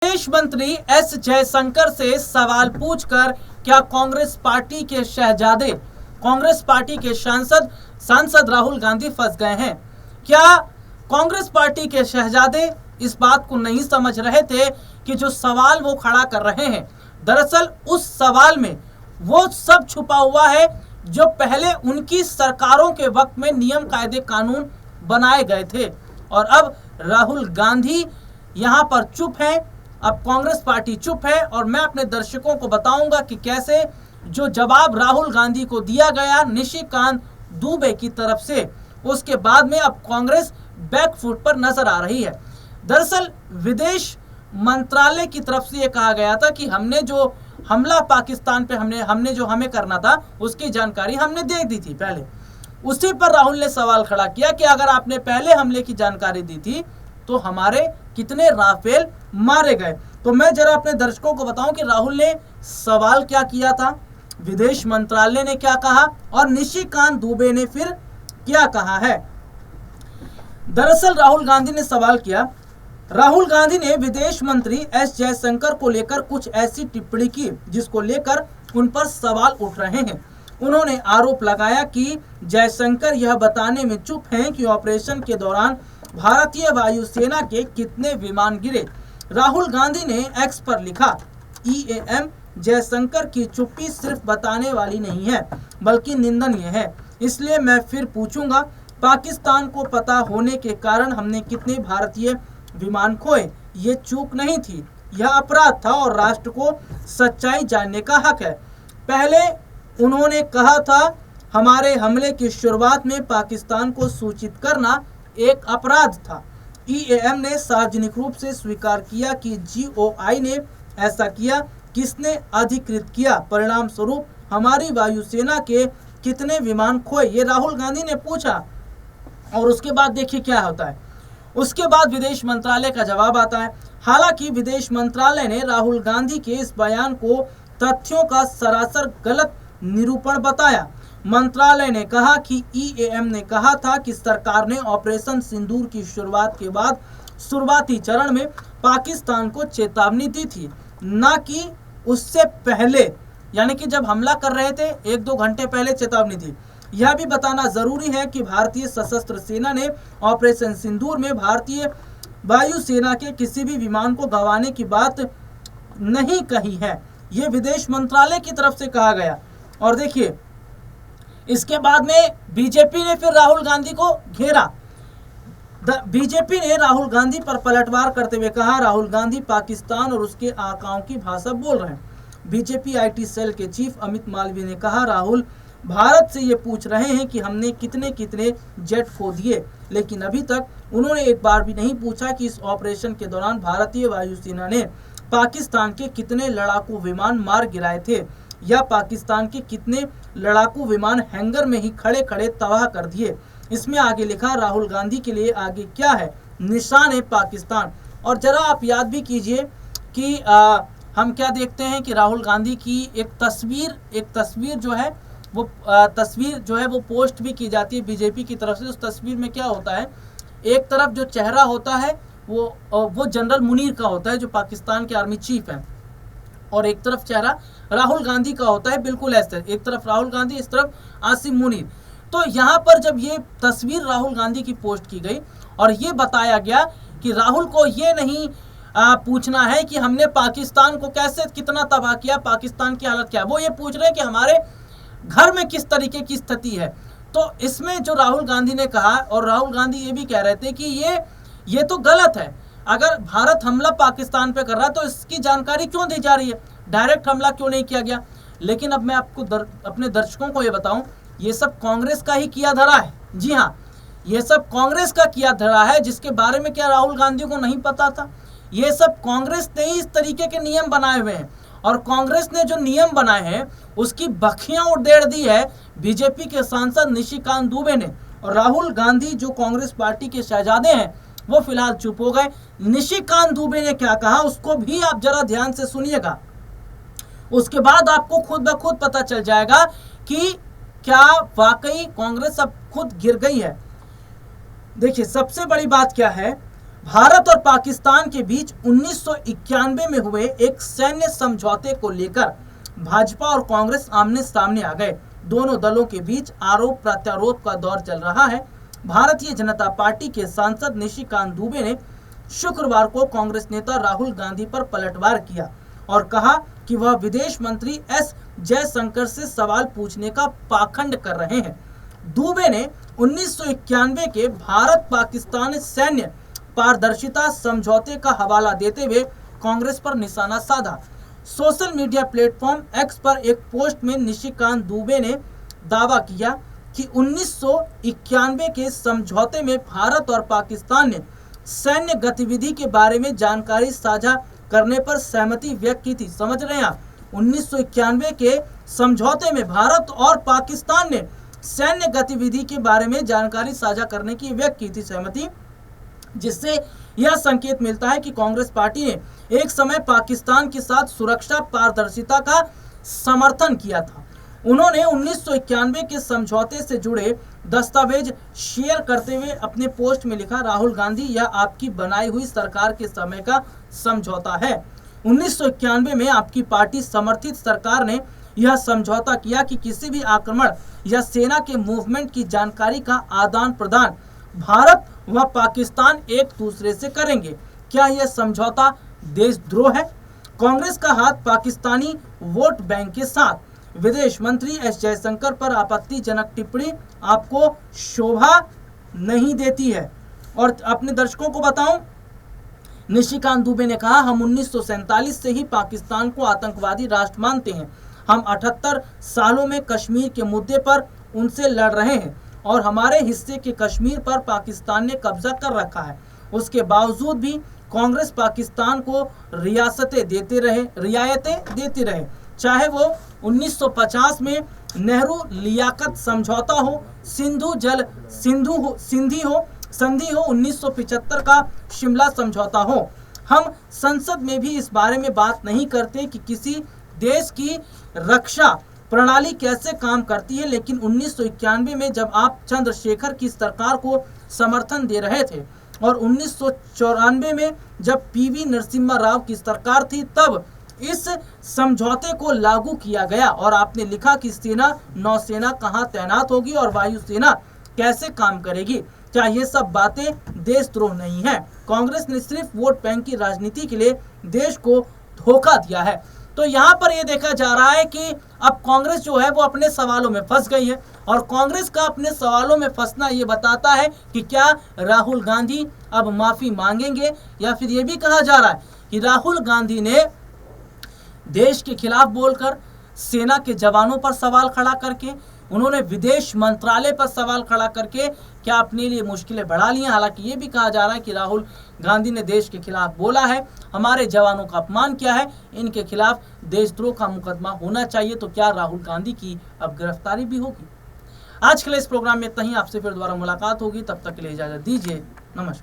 विदेश मंत्री एस जयशंकर से सवाल पूछकर क्या कांग्रेस पार्टी के शहजादे, कांग्रेस पार्टी के सांसद राहुल गांधी फंस गए हैं? क्या कांग्रेस पार्टी के शहजादे इस बात को नहीं समझ रहे थे कि जो सवाल वो खड़ा कर रहे हैं, दरअसल उस सवाल में वो सब छुपा हुआ है जो पहले उनकी सरकारों के वक्त में नियम कायदे कानून बनाए गए थे। और अब राहुल गांधी यहां पर चुप है, अब कांग्रेस पार्टी चुप है। और मैं अपने दर्शकों को बताऊंगा कि कैसे जो जवाब राहुल गांधी को दिया गया निशिकांत दुबे की तरफ से, उसके बाद में अब कांग्रेस बैकफुट पर नजर आ रही है। दरअसल विदेश मंत्रालय की तरफ से यह कहा गया था कि हमने जो हमला पाकिस्तान पे हमने जो हमें करना था उसकी जानकारी हमने दे दी थी पहले। उसी पर राहुल ने सवाल खड़ा किया कि अगर आपने पहले हमले की जानकारी दी थी तो हमारे कितने राफेल मारे गए। तो मैं जरा अपने दर्शकों को बताऊं कि राहुल ने सवाल क्या किया था, विदेश मंत्रालय ने क्या कहा और निशिकांत दुबे ने फिर क्या कहा है। दरअसल राहुल गांधी ने सवाल किया, राहुल गांधी ने विदेश मंत्री एस जयशंकर को लेकर कुछ ऐसी टिप्पणी की जिसको लेकर उन पर सवाल उठ रहे हैं। उन्होंने आरोप लगाया कि जयशंकर यह बताने में चुप हैं कि ऑपरेशन के दौरान भारतीय वायुसेना के कितने विमान गिरे। राहुल गांधी ने एक्स पर लिखा, ईएएम जयशंकर की चुप्पी सिर्फ बताने वाली नहीं है बल्कि निंदनीय है। इसलिए मैं फिर पूछूंगा, पाकिस्तान को पता होने के कारण हमने कितने भारतीय विमान खोए? ये चूक नहीं थी, यह अपराध था और राष्ट्र को सच्चाई जानने का हक है। पहले उन्होंने कहा था हमारे हमले की शुरुआत में पाकिस्तान को सूचित करना एक अपराध था। ईएएम ने सार्वजनिक रूप से स्वीकार किया कि जीओआई ने ऐसा किया। किसने अधिकृत किया? परिणाम स्वरूप हमारी वायुसेना के कितने विमान खोए? ये राहुल गांधी ने पूछा। और उसके बाद देखिए क्या होता है। उसके बाद विदेश मंत्रालय का जवाब आता है। हालांकि विदेश मंत्रालय ने राहुल गांधी के इस बयान को तथ्यों का सरासर गलत निरूपण बताया। मंत्रालय ने कहा कि ईएएम ने कहा था कि सरकार ने ऑपरेशन सिंदूर की शुरुआत के बाद शुरुआती चरण में पाकिस्तान को चेतावनी दी थी, न कि उससे पहले, यानी कि जब हमला कर रहे थे 1-2 घंटे पहले चेतावनी दी। यह भी बताना जरूरी है कि भारतीय सशस्त्र सेना ने ऑपरेशन सिंदूर में भारतीय वायुसेना के किसी भी विमान को गंवाने की बात नहीं कही है। यह विदेश मंत्रालय की तरफ से कहा गया। और देखिए इसके बाद में बीजेपी ने फिर राहुल गांधी को घेरा। बीजेपी ने राहुल गांधी पर पलटवार करते हुए कहा, राहुल गांधी पाकिस्तान और उसके आकाओं की भाषा बोल रहे हैं। बीजेपी आईटी सेल के चीफ अमित मालवीय ने कहा, राहुल भारत से ये पूछ रहे हैं कि हमने कितने कितने जेट खो दिए, लेकिन अभी तक उन्होंने एक बार भी नहीं पूछा कि इस ऑपरेशन के दौरान भारतीय वायुसेना ने पाकिस्तान के कितने लड़ाकू विमान मार गिराए थे या पाकिस्तान के कितने लड़ाकू विमान हैंगर में ही खड़े खड़े तबाह कर दिए। इसमें आगे लिखा, राहुल गांधी के लिए आगे क्या है? निशान है पाकिस्तान। और जरा आप याद भी कीजिए कि हम क्या देखते हैं कि राहुल गांधी की एक तस्वीर जो है वो पोस्ट भी की जाती है बीजेपी की तरफ से। उस तस्वीर में क्या होता है, एक तरफ जो चेहरा होता है वो जनरल मुनीर का होता है जो पाकिस्तान के आर्मी चीफ हैं, और एक तरफ चेहरा राहुल गांधी का होता है, बिल्कुल ऐसे, एक तरफ राहुल गांधी, इस तरफ आसिम मुनीर। तो यहाँ पर जब ये तस्वीर राहुल गांधी की पोस्ट की गई और ये बताया गया कि राहुल को ये नहीं पूछना है कि हमने पाकिस्तान को कैसे कितना तबाह किया, पाकिस्तान की हालत क्या है, वो ये पूछ रहे हैं कि हमारे घर में किस तरीके की स्थिति है। तो इसमें जो राहुल गांधी ने कहा, और राहुल गांधी ये भी कह रहे थे कि ये तो गलत है, अगर भारत हमला पाकिस्तान पे कर रहा है तो इसकी जानकारी क्यों दी जा रही है, डायरेक्ट हमला क्यों नहीं किया गया। लेकिन अब मैं आपको अपने दर्शकों को ये बताऊं, ये सब कांग्रेस का ही किया धरा है। जी हाँ, ये सब कांग्रेस का किया धरा है, जिसके बारे में क्या राहुल गांधी को नहीं पता था? ये सब कांग्रेस ने ही इस तरीके के नियम बनाए हुए हैं, और कांग्रेस ने जो नियम बनाए हैं उसकी बखियां उड़ेड़ दी है बीजेपी के सांसद निशिकांत दुबे ने। और राहुल गांधी जो कांग्रेस पार्टी के शहजादे हैं वो फिलहाल चुप हो गए। निशिकांत दुबे ने क्या कहा उसको भी आप जरा ध्यान से सुनिएगा, उसके बाद आपको खुद ब खुद पता चल जाएगा कि क्या वाकई कांग्रेस अब खुद गिर गई है। देखिए सबसे बड़ी बात क्या है, भारत और पाकिस्तान के बीच 1991 में हुए एक सैन्य समझौते को लेकर भाजपा और कांग्रेस आमने सामने आ गए। दोनों दलों के बीच आरोप प्रत्यारोप का दौर चल रहा है। भारतीय जनता पार्टी के सांसद निशिकांत दुबे ने शुक्रवार को कांग्रेस नेता राहुल गांधी पर पलटवार किया और कहा कि वह विदेश मंत्री एस जयशंकर से सवाल पूछने का पाखंड कर रहे हैं। दुबे ने 1991 के भारत पाकिस्तान सैन्य पारदर्शिता समझौते का हवाला देते हुए कांग्रेस पर निशाना साधा। सोशल मीडिया प्लेटफॉर्म एक्स पर एक पोस्ट में निशिकांत दुबे ने दावा किया कि 1991 के समझौते में भारत और पाकिस्तान ने सैन्य गतिविधि के बारे में जानकारी साझा करने पर सहमति व्यक्त की थी। समझ रहे हैं आप, 1991 के समझौते में भारत और पाकिस्तान ने सैन्य गतिविधि के बारे में जानकारी साझा करने की व्यक्त की थी सहमति, जिससे यह संकेत मिलता है कि कांग्रेस पार्टी ने एक समय पाकिस्तान के साथ सुरक्षा पारदर्शिता का समर्थन किया था। उन्होंने 1991 के समझौते से जुड़े दस्तावेज शेयर करते हुए अपने पोस्ट में लिखा, राहुल गांधी, यह आपकी बनाई हुई सरकार के समय का समझौता है। 1991 में आपकी पार्टी समर्थित सरकार ने यह समझौता किया कि किसी भी आक्रमण या सेना के मूवमेंट की जानकारी का आदान प्रदान भारत व पाकिस्तान एक दूसरे से करेंगे। क्या यह समझौता देशद्रोह है? कांग्रेस का हाथ पाकिस्तानी वोट बैंक के साथ। विदेश मंत्री एस जयशंकर पर आपत्तिजनक टिप्पणी आपको शोभा नहीं देती है। और अपने दर्शकों को बताऊं, निशिकांत दुबे ने कहा, हम 1947 से ही पाकिस्तान को आतंकवादी राष्ट्र मानते हैं। हम 78 सालों में कश्मीर के मुद्दे पर उनसे लड़ रहे हैं और हमारे हिस्से के कश्मीर पर पाकिस्तान ने कब्जा कर रखा है। उसके बावजूद भी कांग्रेस पाकिस्तान को रियायतें देते रहे, चाहे वो 1950 में नेहरू लियाकत समझौता हो, संधि हो 1975 का शिमला समझौता हो। हम संसद में भी इस बारे में बात नहीं करते कि किसी देश की रक्षा प्रणाली कैसे काम करती है, लेकिन 1991 में जब आप चंद्रशेखर की सरकार को समर्थन दे रहे थे और 1994 में जब पीवी नरसिम्हा राव की सरकार थी, तब इस समझौते को लागू किया गया और आपने लिखा कि सेना नौसेना कहां तैनात होगी और वायुसेना कैसे काम करेगी। क्या ये सब बातें देशद्रोह नहीं है? कांग्रेस ने सिर्फ वोट बैंक की राजनीति के लिए देश को धोखा दिया है। तो यहाँ पर यह देखा जा रहा है कि अब कांग्रेस जो है वो अपने सवालों में फंस गई है और कांग्रेस का अपने सवालों में फंसना ये बताता है कि क्या राहुल गांधी अब माफी मांगेंगे, या फिर ये भी कहा जा रहा है कि राहुल गांधी ने देश के खिलाफ बोलकर, सेना के जवानों पर सवाल खड़ा करके, उन्होंने विदेश मंत्रालय पर सवाल खड़ा करके क्या अपने लिए मुश्किलें बढ़ा ली हैं। हालांकि ये भी कहा जा रहा है कि राहुल गांधी ने देश के खिलाफ बोला है, हमारे जवानों का अपमान किया है, इनके खिलाफ देशद्रोह का मुकदमा होना चाहिए। तो क्या राहुल गांधी की अब गिरफ्तारी भी होगी? आज के लिए इस प्रोग्राम में इतना ही। आपसे फिर दोबारा मुलाकात होगी, तब तक के लिए इजाजत दीजिए। नमस्कार।